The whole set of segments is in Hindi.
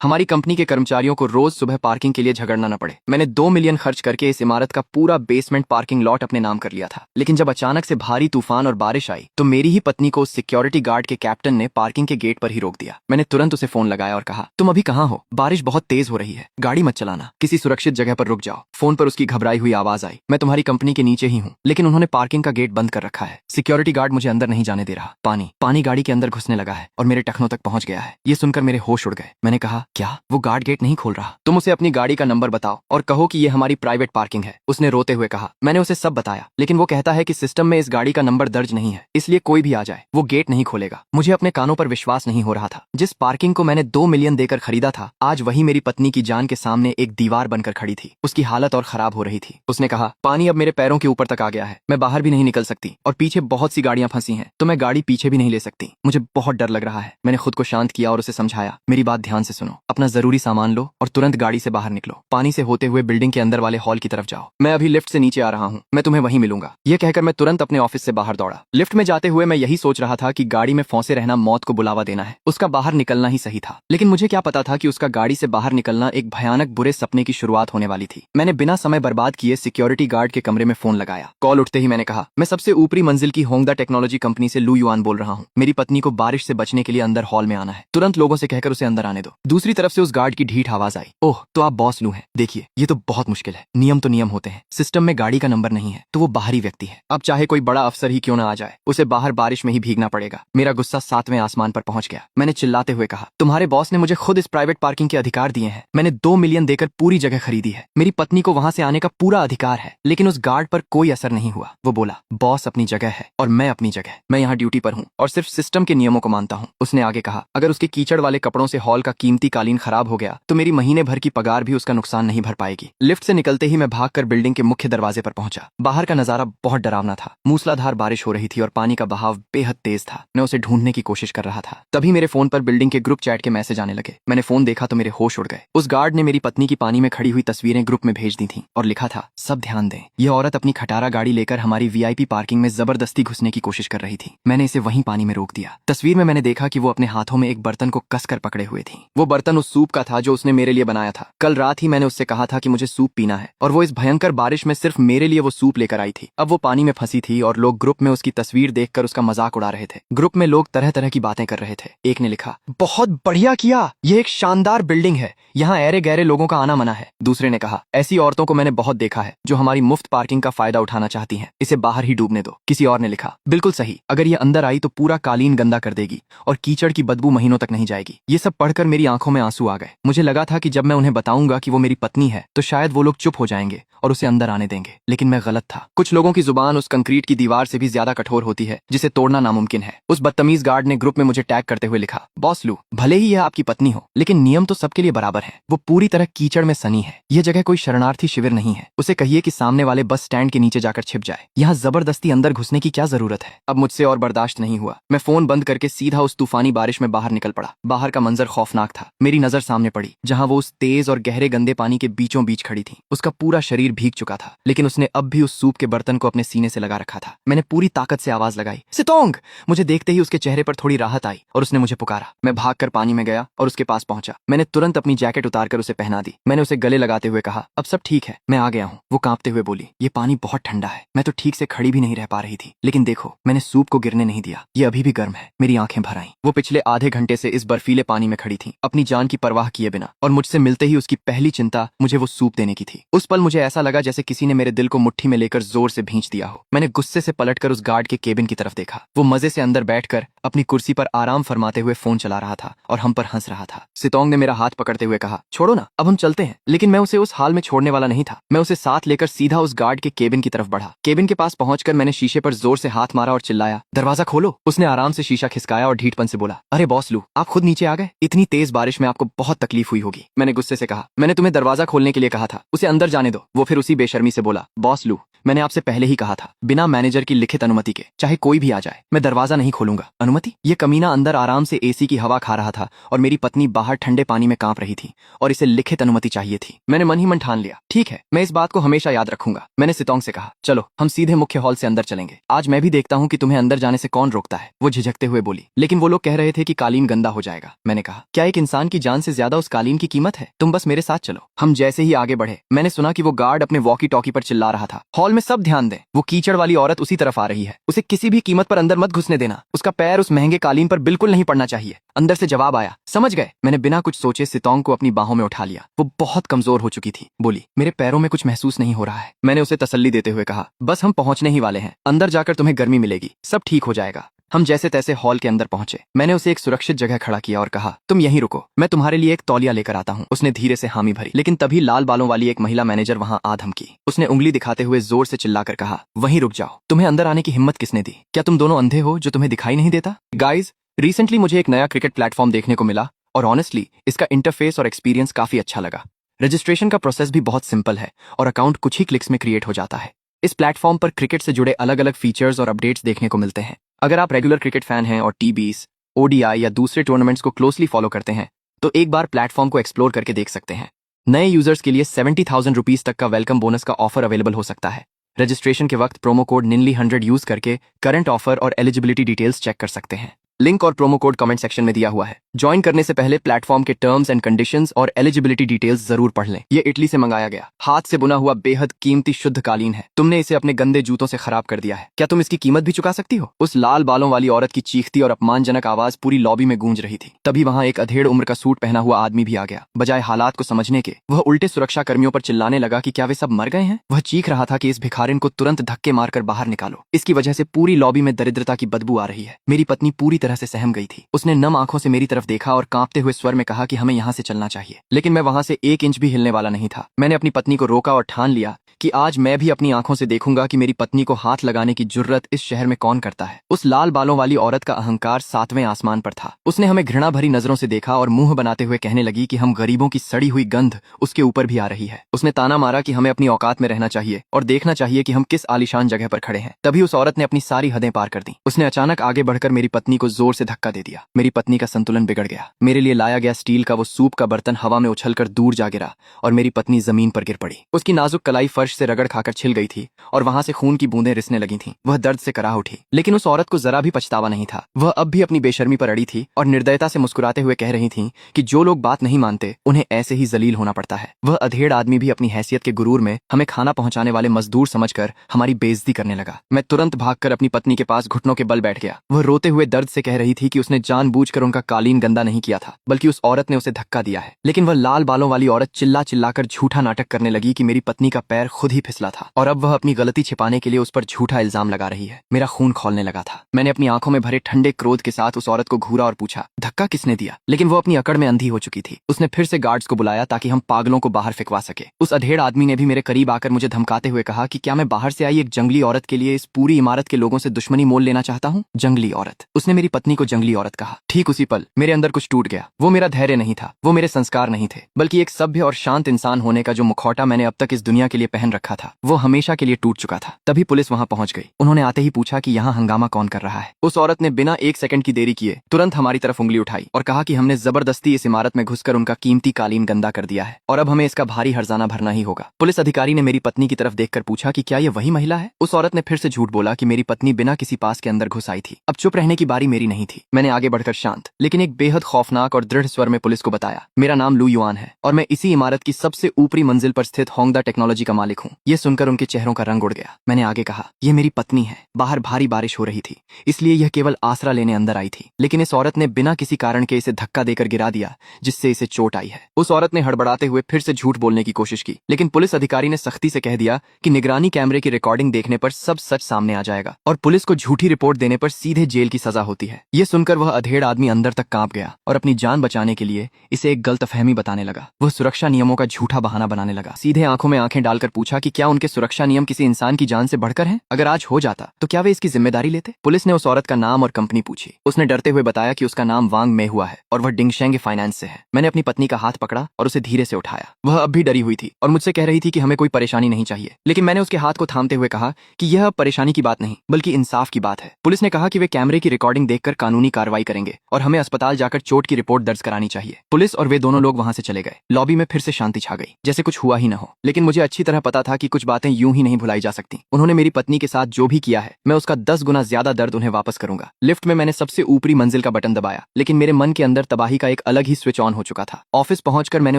हमारी कंपनी के कर्मचारियों को रोज सुबह पार्किंग के लिए झगड़ना न पड़े। मैंने 2 मिलियन खर्च करके इस इमारत का पूरा बेसमेंट पार्किंग लॉट अपने नाम कर लिया था, लेकिन जब अचानक से भारी तूफान और बारिश आई तो मेरी ही पत्नी को उस सिक्योरिटी गार्ड के कैप्टन ने पार्किंग के गेट पर ही रोक दिया। मैंने तुरंत उसे फोन लगाया और कहा, तुम अभी कहाँ हो? बारिश बहुत तेज हो रही है, गाड़ी मत चलाना, किसी सुरक्षित जगह पर रुक जाओ। फोन पर उसकी घबराई हुई आवाज आई, मैं तुम्हारी कंपनी के नीचे ही हूँ, लेकिन उन्होंने पार्किंग का गेट बंद कर रखा है। सिक्योरिटी गार्ड मुझे अंदर नहीं जाने दे रहा। पानी गाड़ी के अंदर घुसने लगा है और मेरे टखनों तक पहुंच गया है। ये सुनकर मेरे होश उड़ गए। मैंने कहा, क्या? वो गार्ड गेट नहीं खोल रहा? तुम उसे अपनी गाड़ी का नंबर बताओ और कहो कि ये हमारी प्राइवेट पार्किंग है। उसने रोते हुए कहा। मैंने उसे सब बताया, लेकिन वो कहता है कि सिस्टम में इस गाड़ी का नंबर दर्ज नहीं है, इसलिए कोई भी आ जाए वो गेट नहीं खोलेगा। मुझे अपने कानों पर विश्वास नहीं हो रहा था। जिस पार्किंग को मैंने 2 मिलियन देकर खरीदा था, आज वही मेरी पत्नी की जान के सामने एक दीवार बनकर खड़ी थी। उसकी हालत और खराब हो रही थी। उसने कहा, पानी अब मेरे पैरों के ऊपर तक आ गया है, मैं बाहर भी नहीं निकल सकती और पीछे बहुत सी गाड़ियां फंसी हैं, तो मैं गाड़ी पीछे भी नहीं ले सकती। मुझे बहुत डर लग रहा है। मैंने खुद को शांत किया और उसे समझाया, मेरी बात ध्यान से सुनो, अपना जरूरी सामान लो और तुरंत गाड़ी से बाहर निकलो। पानी से होते हुए बिल्डिंग के अंदर वाले हॉल की तरफ जाओ। मैं अभी लिफ्ट से नीचे आ रहा हूँ, मैं तुम्हें वहीं मिलूंगा। यह कहकर मैं तुरंत अपने ऑफिस से बाहर दौड़ा। लिफ्ट में जाते हुए मैं यही सोच रहा था कि गाड़ी में फंसे रहना मौत को बुलावा देना है, उसका बाहर निकलना ही सही था। लेकिन मुझे क्या पता था कि उसका गाड़ी से बाहर निकलना एक भयानक बुरे सपने की शुरुआत होने वाली थी। मैंने बिना समय बर्बाद किए सिक्योरिटी गार्ड के कमरे में फोन लगाया। कॉल उठते ही मैंने कहा, मैं सबसे ऊपरी मंजिल की होंगदा टेक्नोलॉजी कंपनी से लू युआन बोल रहा हूँ। मेरी पत्नी को बारिश से बचने के लिए अंदर हॉल में आना है, तुरंत लोगों से कहकर उसे अंदर आने दो। दूसरी तरफ से उस गार्ड की ढीठ आवाज आई, ओह तो आप बॉस लू हैं? देखिए ये तो बहुत मुश्किल है, नियम तो नियम होते हैं, सिस्टम में गाड़ी का नंबर नहीं है तो वो बाहरी व्यक्ति है। अब चाहे कोई बड़ा अफसर ही क्यों ना आ जाए, उसे बाहर बारिश में ही भीगना पड़ेगा। मेरा गुस्सा 7वें आसमान पर पहुंच गया। मैंने चिल्लाते हुए कहा, तुम्हारे बॉस ने मुझे खुद इस प्राइवेट पार्किंग के अधिकार दिए हैं। मैंने 2 मिलियन देकर पूरी जगह खरीदी है, मेरी पत्नी को वहां से आने का पूरा अधिकार है। लेकिन उस गार्ड पर कोई असर नहीं हुआ। वो बोला, बॉस अपनी जगह है और मैं अपनी जगह, मैं यहाँ ड्यूटी पर हूँ और सिर्फ सिस्टम के नियमों को मानता हूँ। उसने आगे कहा, अगर उसके कीचड़ वाले कपड़ों से हॉल का कीमती कालीन खराब हो गया तो मेरी महीने भर की पगार भी उसका नुकसान नहीं भर पाएगी। लिफ्ट से निकलते ही मैं भागकर बिल्डिंग के मुख्य दरवाजे पर पहुंचा। बाहर का नजारा बहुत डरावना था। मूसलाधार बारिश हो रही थी और पानी का बहाव बेहद तेज था। मैं उसे ढूंढने की कोशिश कर रहा था। तभी मेरे फोन पर बिल्डिंग के ग्रुप चैट के मैसेज आने लगे। मैंने फोन देखा तो मेरे होश उड़ गए। उस गार्ड ने मेरी पत्नी की पानी में खड़ी हुई तस्वीरें ग्रुप में भेज दी थी और लिखा था, सब ध्यान दें, यह औरत अपनी खटारा गाड़ी लेकर हमारी वीआईपी पार्किंग में जबरदस्ती घुसने की कोशिश कर रही थी। मैंने इसे वहीं पानी में रोक दिया। तस्वीर में मैंने देखा कि वो अपने हाथों में एक बर्तन को कसकर पकड़े हुए थी। वो बर्तन उस सूप का था जो उसने मेरे लिए बनाया था। कल रात ही मैंने उससे कहा था कि मुझे सूप पीना है और वो इस भयंकर बारिश में सिर्फ मेरे लिए वो सूप लेकर आई थी। अब वो पानी में फंसी थी और लोग ग्रुप में उसकी तस्वीर देखकर उसका मजाक उड़ा रहे थे। ग्रुप में लोग तरह तरह की बातें कर रहे थे। एक ने लिखा, बहुत बढ़िया किया, ये एक शानदार बिल्डिंग है, यहाँ ऐरे गहरे लोगों का आना मना है। दूसरे ने कहा, ऐसी औरतों को मैंने बहुत देखा है जो हमारी मुफ्त पार्किंग का फायदा उठाना चाहती हैं, इसे बाहर ही डूबने दो। किसी और ने लिखा, बिल्कुल सही, अगर ये अंदर आई तो पूरा कालीन गंदा कर देगी और कीचड़ की बदबू महीनों तक नहीं जाएगी। ये सब पढ़कर मेरी आंखों में आंसू आ गए। मुझे लगा था कि जब मैं उन्हें बताऊंगा कि वो मेरी पत्नी है तो शायद वो लोग चुप हो जाएंगे और उसे अंदर आने देंगे, लेकिन मैं गलत था। कुछ लोगों की जुबान उस कंक्रीट की दीवार से भी ज्यादा कठोर होती है जिसे तोड़ना नामुमकिन है। उस बदतमीज गार्ड ने ग्रुप में मुझे टैग करते हुए लिखा, बॉस लू, भले ही यह आपकी पत्नी हो, लेकिन नियम तो सबके लिए बराबर है। वो पूरी तरह कीचड़ में सनी है। यह जगह कोई शरणार्थी शिविर नहीं है। उसे कहिए कि सामने वाले बस स्टैंड के नीचे जाकर छिप जाए। यहाँ जबरदस्ती अंदर घुसने की क्या जरूरत है? अब मुझसे और बर्दाश्त नहीं हुआ। मैं फोन बंद करके सीधा उस तूफानी बारिश में बाहर निकल पड़ा। बाहर का मंजर खौफनाक था। मेरी नजर सामने पड़ी जहाँ वो उस तेज और गहरे गंदे पानी के बीचों बीच खड़ी थी। उसका पूरा शरीर भीग चुका था, लेकिन उसने अब भी उस सूप के बर्तन को अपने सीने से लगा रखा था। मैंने पूरी ताकत से आवाज लगाई, सितोंग। मुझे देखते ही उसके चेहरे पर थोड़ी राहत आई और उसने मुझे पुकारा। मैं भागकर पानी में गया और उसके पास पहुंचा। मैंने तुरंत अपनी जैकेट उतारकर उसे पहना दी। मैंने उसे गले लगाते हुए कहा, अब सब ठीक है, मैं आ गया हूँ। वो कांपते हुए बोली, ये पानी बहुत ठंडा है, मैं तो ठीक से खड़ी भी नहीं रह पा रही थी, लेकिन देखो मैंने सूप को गिरने नहीं दिया, ये अभी भी गर्म है। मेरी आंखें भर आईं। वो पिछले आधे घंटे से इस बर्फीले पानी में खड़ी थी, अपनी जान की परवाह किए बिना, और मुझसे मिलते ही उसकी पहली चिंता मुझे वो सूप देने की थी। उस पल मुझे ऐसा लगा जैसे किसी ने मेरे दिल को मुट्ठी में लेकर जोर से भींच दिया हो। मैंने गुस्से से पलटकर उस गार्ड के केबिन की तरफ देखा। वो मजे से अंदर बैठकर अपनी कुर्सी पर आराम फरमाते हुए फोन चला रहा था और हम पर हंस रहा था। सितोंग ने मेरा हाथ पकड़ते हुए कहा, छोड़ो ना, अब हम चलते हैं। लेकिन मैं उसे उस हाल में छोड़ने वाला नहीं था। मैं उसे साथ लेकर सीधा उस गार्ड के केबिन की तरफ बढ़ा। केबिन के पास पहुंचकर मैंने शीशे पर जोर से हाथ मारा और चिल्लाया, दरवाजा खोलो। उसने आराम से शीशा खिसकाया और ढीठपन से बोला, अरे बॉस लू, आप खुद नीचे आ गए? इतनी तेज बारिश में आपको बहुत तकलीफ हुई होगी। मैंने गुस्से से कहा, मैंने तुम्हें दरवाजा खोलने के लिए कहा था, उसे अंदर जाने दो। वो फिर उसी बेशर्मी से बोला, बॉस लू, मैंने आपसे पहले ही कहा था, बिना मैनेजर की लिखित अनुमति के चाहे कोई भी आ जाए मैं दरवाजा नहीं खोलूंगा। अनुमति? ये कमीना अंदर आराम से एसी की हवा खा रहा था और मेरी पत्नी बाहर ठंडे पानी में कांप रही थी और इसे लिखित अनुमति चाहिए थी। मैंने मन ही मन ठान लिया, ठीक है, मैं इस बात को हमेशा याद रखूंगा। मैंने सितोंग से कहा, चलो हम सीधे मुख्य हॉल से अंदर चलेंगे। आज मैं भी देखता हूँ कि तुम्हें अंदर जाने से कौन रोकता है। वो झिझकते हुए बोली, लेकिन वो लोग कह रहे थे कि कालीन गंदा हो जाएगा। मैंने कहा, क्या एक इंसान की जान से ज्यादा उस कालीन की कीमत है? तुम बस मेरे साथ चलो। हम जैसे ही आगे बढ़े मैंने सुना कि वो गार्ड अपने वॉकी टॉकी पर चिल्ला रहा था, हॉल में सब ध्यान दें, वो कीचड़ वाली औरत उसी तरफ आ रही है, उसे किसी भी कीमत पर अंदर मत घुसने देना, उसका पैर उस महंगे कालीन पर बिल्कुल नहीं पड़ना चाहिए। अंदर से जवाब आया, समझ गए। मैंने बिना कुछ सोचे सितोंग को अपनी बाहों में उठा लिया। वो बहुत कमजोर हो चुकी थी। बोली, मेरे पैरों में कुछ महसूस नहीं हो रहा है। मैंने उसे तसल्ली देते हुए कहा, बस हम पहुंचने ही वाले हैं, अंदर जाकर तुम्हें गर्मी मिलेगी, सब ठीक हो जाएगा। हम जैसे तैसे हॉल के अंदर पहुंचे। मैंने उसे एक सुरक्षित जगह खड़ा किया और कहा, तुम यहीं रुको, मैं तुम्हारे लिए एक तौलिया लेकर आता हूँ। उसने धीरे से हामी भरी, लेकिन तभी लाल बालों वाली एक महिला मैनेजर वहां आ धमकी। उसने उंगली दिखाते हुए जोर से चिल्लाकर कहा, वहीं रुक जाओ, तुम्हें अंदर आने की हिम्मत किसने दी? क्या तुम दोनों अंधे हो जो तुम्हें दिखाई नहीं देता? गाइज, रिसेंटली मुझे एक नया क्रिकेट प्लेटफॉर्म देखने को मिला और ऑनेस्टली इसका इंटरफेस और एक्सपीरियंस काफी अच्छा लगा। रजिस्ट्रेशन का प्रोसेस भी बहुत सिंपल है और अकाउंट कुछ ही क्लिक्स में क्रिएट हो जाता है। इस प्लेटफॉर्म पर क्रिकेट से जुड़े अलग अलग फीचर्स और अपडेट्स देखने को मिलते हैं। अगर आप रेगुलर क्रिकेट फैन हैं और टी20, ओडीआई या दूसरे टूर्नामेंट्स को क्लोजली फॉलो करते हैं तो एक बार प्लेटफॉर्म को एक्सप्लोर करके देख सकते हैं। नए यूजर्स के लिए 70,000 रुपीज तक का वेलकम बोनस का ऑफर अवेलेबल हो सकता है। रजिस्ट्रेशन के वक्त प्रोमो कोड NINLI100 यूज करके करंट ऑफर और एलिजिबिलिटी डिटेल्स चेक कर सकते हैं। लिंक और प्रोमो कोड कमेंट सेक्शन में दिया हुआ है। ज्वाइन करने से पहले प्लेटफॉर्म के टर्म्स एंड कंडीशंस और एलिजिबिलिटी डिटेल्स जरूर पढ़ लें। ये इटली से मंगाया गया हाथ से बुना हुआ बेहद कीमती शुद्ध कालीन है। तुमने इसे अपने गंदे जूतों से खराब कर दिया है। क्या तुम इसकी कीमत भी चुका सकती हो? उस लाल बालों वाली औरत की चीखती और अपमानजनक आवाज पूरी लॉबी में गूंज रही थी। तभी वहां एक अधेड़ उम्र का सूट पहना हुआ आदमी भी आ गया। बजाय हालात को समझने के वह उल्टे सुरक्षा कर्मियों पर चिल्लाने लगा कि क्या वे सब मर गए हैं। वह चीख रहा था कि इस भिखारिन को तुरंत धक्के मारकर बाहर निकालो, इसकी वजह से पूरी लॉबी में दरिद्रता की बदबू आ रही है। मेरी पत्नी पूरी तरह से सहम गई थी। उसने नम आंखों से मेरी तरफ देखा और कांपते हुए स्वर में कहा कि हमें यहाँ से चलना चाहिए, लेकिन मैं वहां से 1 इंच भी हिलने वाला नहीं था। मैंने अपनी पत्नी को रोका और ठान लिया कि आज मैं भी अपनी आंखों से देखूंगा कि मेरी पत्नी को हाथ लगाने की जुर्रत इस शहर में कौन करता है। उस लाल बालों वाली औरत का अहंकार 7वें आसमान पर था। उसने हमें घृणा भरी नजरों से देखा और मुंह बनाते हुए कहने लगी कि हम गरीबों की सड़ी हुई गंध उसके ऊपर भी आ रही है। उसने ताना मारा कि हमें अपनी औकात में रहना चाहिए और देखना चाहिए कि हम किस आलीशान जगह पर खड़े हैं। तभी उस औरत ने अपनी सारी हदें पार कर दी। उसने अचानक आगे बढ़कर मेरी पत्नी को जोर से धक्का दे दिया। मेरी पत्नी का संतुलन बिगड़ गया। मेरे लिए लाया गया स्टील का वो सूप का बर्तन हवा में उछलकर दूर जा गिरा और मेरी पत्नी जमीन पर गिर पड़ी। उसकी नाजुक कलाई फर्श से रगड़ खाकर छिल गई थी और वहां से खून की बूंदें रिसने लगी थीं। वह दर्द से कराह उठी, लेकिन उस औरत को जरा भी पछतावा नहीं था। वह अब भी अपनी बेशर्मी पर अड़ी थी और निर्दयता से मुस्कुराते हुए कह रही थी कि जो लोग बात नहीं मानते उन्हें ऐसे ही जलील होना पड़ता है। वह अधेड़ आदमी भी अपनी हैसियत के गुरूर में हमें खाना पहुंचाने वाले मजदूर समझकर हमारी बेइज्जती करने लगा। मैं तुरंत भागकर अपनी पत्नी के पास घुटनों के बल बैठ गया। वह रोते हुए दर्द से कह रही थी कि उसने जानबूझकर उनका कालीन गंदा नहीं किया था, बल्कि उस औरत ने उसे धक्का दिया है। लेकिन वह लाल बालों वाली औरत चिल्ला चिल्लाकर झूठा नाटक करने लगी कि मेरी पत्नी का पैर खुद ही फिसला था और अब वह अपनी गलती छिपाने के लिए उस पर झूठा इल्जाम लगा रही है। मेरा खून खौलने लगा था। मैंने अपनी आंखों में भरे ठंडे क्रोध के साथ उस औरत को घूरा और पूछा, धक्का किसने दिया? लेकिन वो अपनी अकड़ में अंधी हो चुकी थी। उसने फिर से गार्ड्स को बुलाया ताकि हम पागलों को बाहर फेंकवा सके। उस अधेड़ आदमी ने भी मेरे करीब आकर मुझे धमकाते हुए कहा कि क्या मैं बाहर से आई एक जंगली औरत के लिए इस पूरी इमारत के लोगों से दुश्मनी मोल लेना चाहता हूँ? जंगली औरत? उसने मेरी पत्नी को जंगली औरत कहा। ठीक उसी पल मेरे अंदर कुछ टूट गया। वो मेरा धैर्य नहीं था, वो मेरे संस्कार नहीं थे, बल्कि एक सभ्य और शांत इंसान होने का जो मुखौटा मैंने अब तक इस दुनिया के लिए पहन रखा था वो हमेशा के लिए टूट चुका था। तभी पुलिस वहां पहुंच गई। उन्होंने आते ही पूछा कि यहाँ हंगामा कौन कर रहा है। उस औरत ने बिना 1 सेकंड की देरी किए तुरंत हमारी तरफ उंगली उठाई और कहा कि हमने जबरदस्ती इस इमारत में घुसकर उनका कीमती कालीन गंदा कर दिया है और अब हमें इसका भारी हर्जाना भरना ही होगा। पुलिस अधिकारी ने मेरी पत्नी की तरफ देखकर पूछा कि क्या ये वही महिला है? उस औरत ने फिर से झूठ बोला कि मेरी पत्नी बिना किसी पास के अंदर घुस आई थी। अब चुप रहने की बारी मेरी नहीं थी। मैंने आगे बढ़कर शांत लेकिन एक बेहद खौफनाक और दृढ़ स्वर में पुलिस को बताया, मेरा नाम लू युआन है और मैं इसी इमारत की सबसे ऊपरी मंजिल पर स्थित होंगदा टेक्नोलॉजी का मालिक हूँ। ये सुनकर उनके चेहरों का रंग उड़ गया। मैंने आगे कहा, यह मेरी पत्नी है। बाहर भारी बारिश हो रही थी, इसलिए यह केवल आसरा लेने अंदर आई थी, लेकिन इस औरत ने बिना किसी कारण के इसे धक्का देकर गिरा दिया जिससे इसे चोट आई है। उस औरत ने हड़बड़ाते हुए फिर से झूठ बोलने की कोशिश की, लेकिन पुलिस अधिकारी ने सख्ती से कह दिया कि निगरानी कैमरे की रिकॉर्डिंग देखने पर सब सच सामने आ जाएगा और पुलिस को झूठी रिपोर्ट देने पर सीधे जेल की सजा होती है। यह सुनकर वह अधेड़ आदमी अंदर तक कांप गया और अपनी जान बचाने के लिए इसे एक गलतफहमी बताने लगा। वह सुरक्षा नियमों का झूठा बहाना बनाने लगा। सीधे आंखों में आंखें डालकर पूछा पूछा कि क्या उनके सुरक्षा नियम किसी इंसान की जान से बढ़कर हैं? अगर आज हो जाता तो क्या वे इसकी जिम्मेदारी लेते? पुलिस ने उस औरत का नाम और कंपनी पूछी। उसने डरते हुए बताया कि उसका नाम वांग में हुआ है और वह डिंगशेंग फाइनेंस से है। मैंने अपनी पत्नी का हाथ पकड़ा और उसे धीरे से उठाया। वह अब भी डरी हुई थी और मुझसे कह रही थी कि हमें कोई परेशानी नहीं चाहिए, लेकिन मैंने उसके हाथ को थामते हुए कहा कि यह अब परेशानी की बात नहीं बल्कि इंसाफ की बात है। पुलिस ने कहा कि वे कैमरे की रिकॉर्डिंग देखकर कानूनी कार्रवाई करेंगे और हमें अस्पताल जाकर चोट की रिपोर्ट दर्ज करानी चाहिए। पुलिस और वे दोनों लोग वहां से चले गए। लॉबी में फिर से शांति छा गई, जैसे कुछ हुआ ही न हो। लेकिन मुझे अच्छी तरह पता था कि कुछ बातें यूं ही नहीं भुलाई जा सकती। उन्होंने मेरी पत्नी के साथ जो भी किया है, मैं उसका 10 गुना ज्यादा दर्द उन्हें वापस करूंगा। लिफ्ट में मैंने सबसे ऊपरी मंजिल का बटन दबाया, लेकिन मेरे मन के अंदर तबाही का एक अलग ही स्विच ऑन हो चुका था। ऑफिस पहुंचकर मैंने